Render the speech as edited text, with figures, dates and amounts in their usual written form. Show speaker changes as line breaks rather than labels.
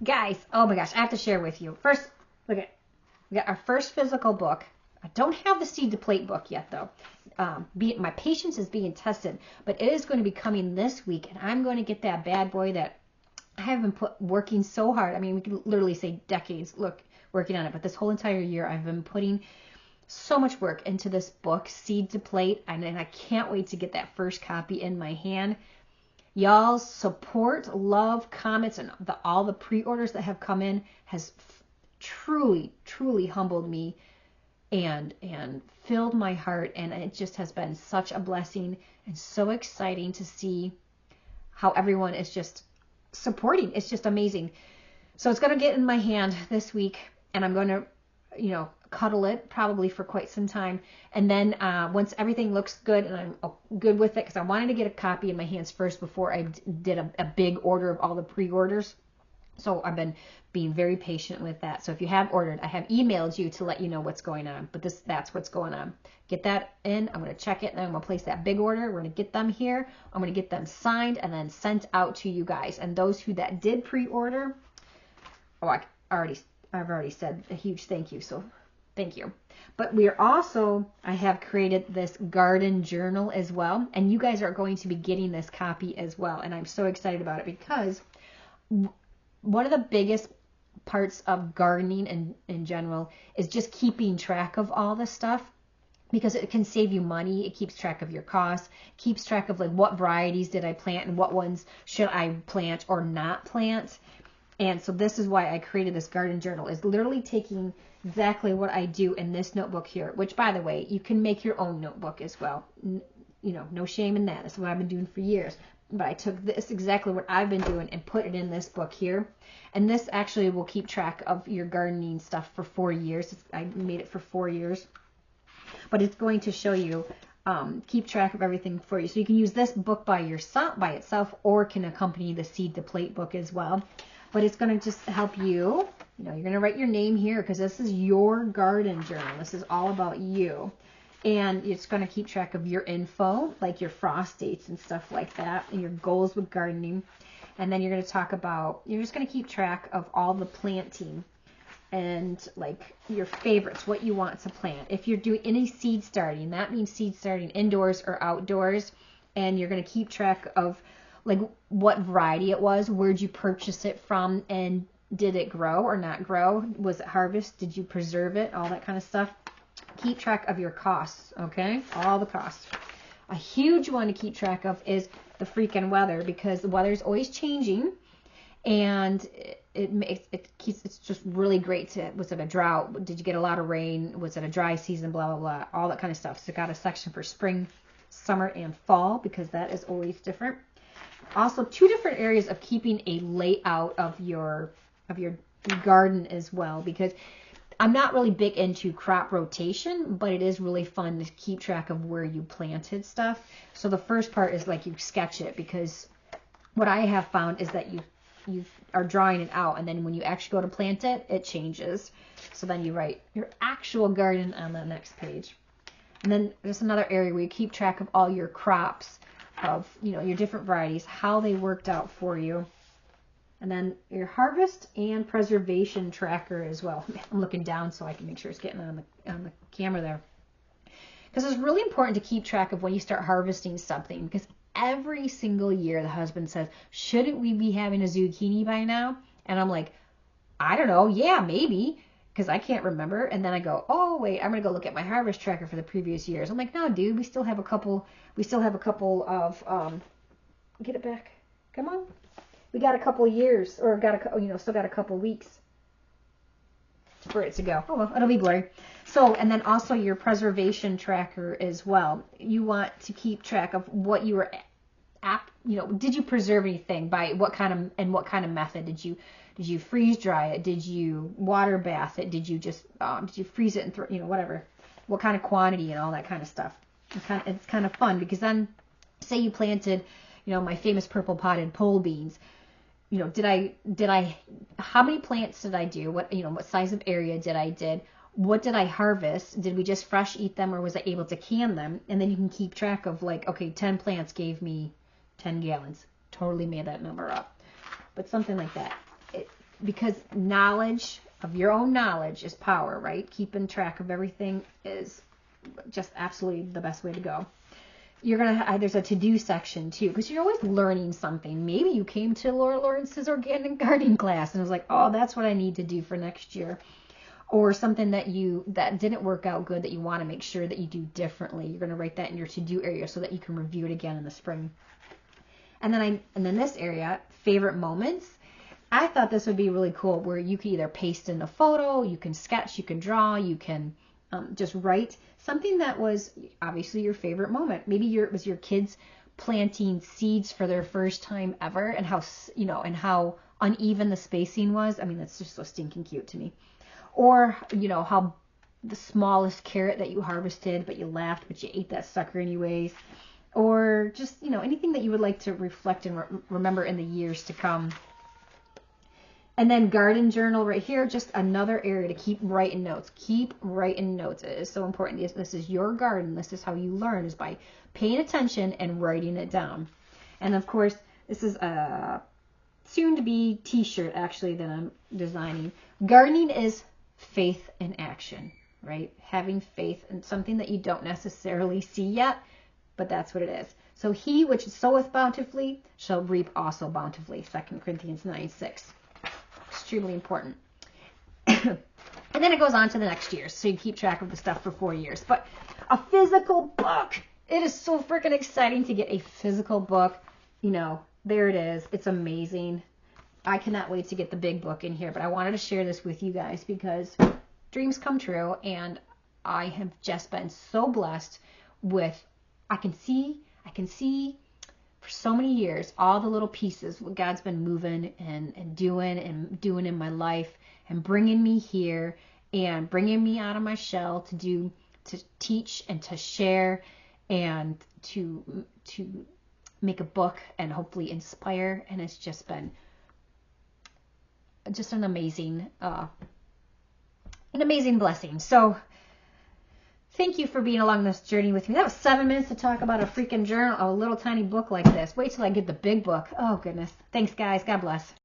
Guys, oh my gosh, I have to share with you. First, look at, we got our first physical book. I don't have the seed to plate book yet though. My patience is being tested, but it is going to be coming this week, and I'm going to get that bad boy that I have been working so hard. I mean, we can literally say decades, working on it, but this whole entire year I've been putting so much work into this book, Seed to Plate, and I can't wait to get that first copy in my hand. Y'all's support, love, comments, and all the pre-orders that have come in has truly, truly humbled me and filled my heart, and it just has been such a blessing and so exciting to see how everyone is just supporting. It's just amazing. So it's going to get in my hand this week, and I'm going to, cuddle it probably for quite some time. And then once everything looks good and I'm good with it, because I wanted to get a copy in my hands first before I did a big order of all the pre-orders. So I've been being very patient with that. So if you have ordered, I have emailed you to let you know what's going on. But that's what's going on. Get that in. I'm going to check it, and then I'm going to place that big order. We're going to get them here. I'm going to get them signed and then sent out to you guys. And those that did pre-order, I've already said a huge thank you. So thank you. But I have created this garden journal as well. And you guys are going to be getting this copy as well. And I'm so excited about it because one of the biggest parts of gardening in general is just keeping track of all this stuff, because it can save you money. It keeps track of your costs, keeps track of like what varieties did I plant and what ones should I plant or not plant. And so this is why I created this garden journal, is literally taking exactly what I do in this notebook here, which, by the way, you can make your own notebook as well. No shame in that. That's what I've been doing for years. But I took this, exactly what I've been doing, and put it in this book here. And this actually will keep track of your gardening stuff for 4 years. I made it for 4 years. But it's going to show you, keep track of everything for you. So you can use this book by itself, or can accompany the Seed to Plate book as well. But it's going to just help you. You're going to write your name here, because this is your garden journal. This is all about you. And it's going to keep track of your info, like your frost dates and stuff like that, and your goals with gardening. And then you're going to talk about, you're just going to keep track of all the planting and like your favorites, what you want to plant. If you're doing any seed starting, that means seed starting indoors or outdoors. And you're going to keep track of like what variety it was, where'd you purchase it from, and did it grow or not grow? Was it harvest? Did you preserve it? All that kind of stuff. Keep track of your costs, okay? All the costs. A huge one to keep track of is the freaking weather, because the weather is always changing, and it's just really great to, was it a drought? Did you get a lot of rain? Was it a dry season? Blah, blah, blah. All that kind of stuff. So got a section for spring, summer, and fall, because that is always different. Also, 2 different areas of keeping a layout of your garden as well, because I'm not really big into crop rotation, but it is really fun to keep track of where you planted stuff. So the first part is like you sketch it, because what I have found is that you are drawing it out, and then when you actually go to plant it, it changes. So then you write your actual garden on the next page. And then there's another area where you keep track of all your crops, of your different varieties, how they worked out for you. And then your harvest and preservation tracker as well. I'm looking down so I can make sure it's getting on the camera there. Because it's really important to keep track of when you start harvesting something. Because every single year the husband says, shouldn't we be having a zucchini by now? And I'm like, I don't know. Yeah, maybe. Because I can't remember. And then I go, oh, wait, I'm going to go look at my harvest tracker for the previous years. I'm like, no, dude, we still have a couple of, get it back. Come on. We got a couple years, or still got a couple weeks for it to go. Oh, well, it'll be blurry. So, and then also your preservation tracker as well. You want to keep track of what you were did you preserve anything by what kind of method? Did you freeze dry it? Did you water bath it? Did you just did you freeze it and whatever? What kind of quantity and all that kind of stuff. It's kind of fun, because then say you planted my famous purple potted pole beans. How many plants did I do? What size of area did I did? What did I harvest? Did we just fresh eat them, or was I able to can them? And then you can keep track of 10 plants gave me 10 gallons. Totally made that number up. But something like that. because knowledge of your own knowledge is power, right? Keeping track of everything is just absolutely the best way to go. You're going to, there's a to-do section too, because you're always learning something. Maybe you came to Laura Lawrence's organic gardening class and was like, oh, that's what I need to do for next year. Or something that didn't work out good that you want to make sure that you do differently. You're going to write that in your to-do area so that you can review it again in the spring. And then this area, favorite moments. I thought this would be really cool where you could either paste in a photo, you can sketch, you can draw, you can just write something that was obviously your favorite moment. Maybe it was your kids planting seeds for their first time ever, and how uneven the spacing was. I mean, that's just so stinking cute to me. Or, how the smallest carrot that you harvested, but you laughed, but you ate that sucker anyways. Or just, anything that you would like to reflect and remember in the years to come. And then garden journal right here, just another area to keep writing notes. Keep writing notes. It is so important. This is your garden. This is how you learn, is by paying attention and writing it down. And of course, this is a soon-to-be t-shirt, actually, that I'm designing. Gardening is faith in action, right? Having faith in something that you don't necessarily see yet, but that's what it is. So he which soweth bountifully shall reap also bountifully. 2 Corinthians 9:6. Extremely important. And then it goes on to the next year, so you keep track of the stuff for 4 years. But a physical book, it is so freaking exciting to get a physical book. There it is. It's amazing. I cannot wait to get the big book in here, but I wanted to share this with you guys because dreams come true, and I have just been so blessed with, I can see for so many years all the little pieces what God's been moving and doing in my life, and bringing me here and bringing me out of my shell to teach and to share and to make a book and hopefully inspire. And it's just been just an amazing blessing. So thank you for being along this journey with me. That was 7 minutes to talk about a freaking journal, a little tiny book like this. Wait till I get the big book. Oh goodness. Thanks guys. God bless.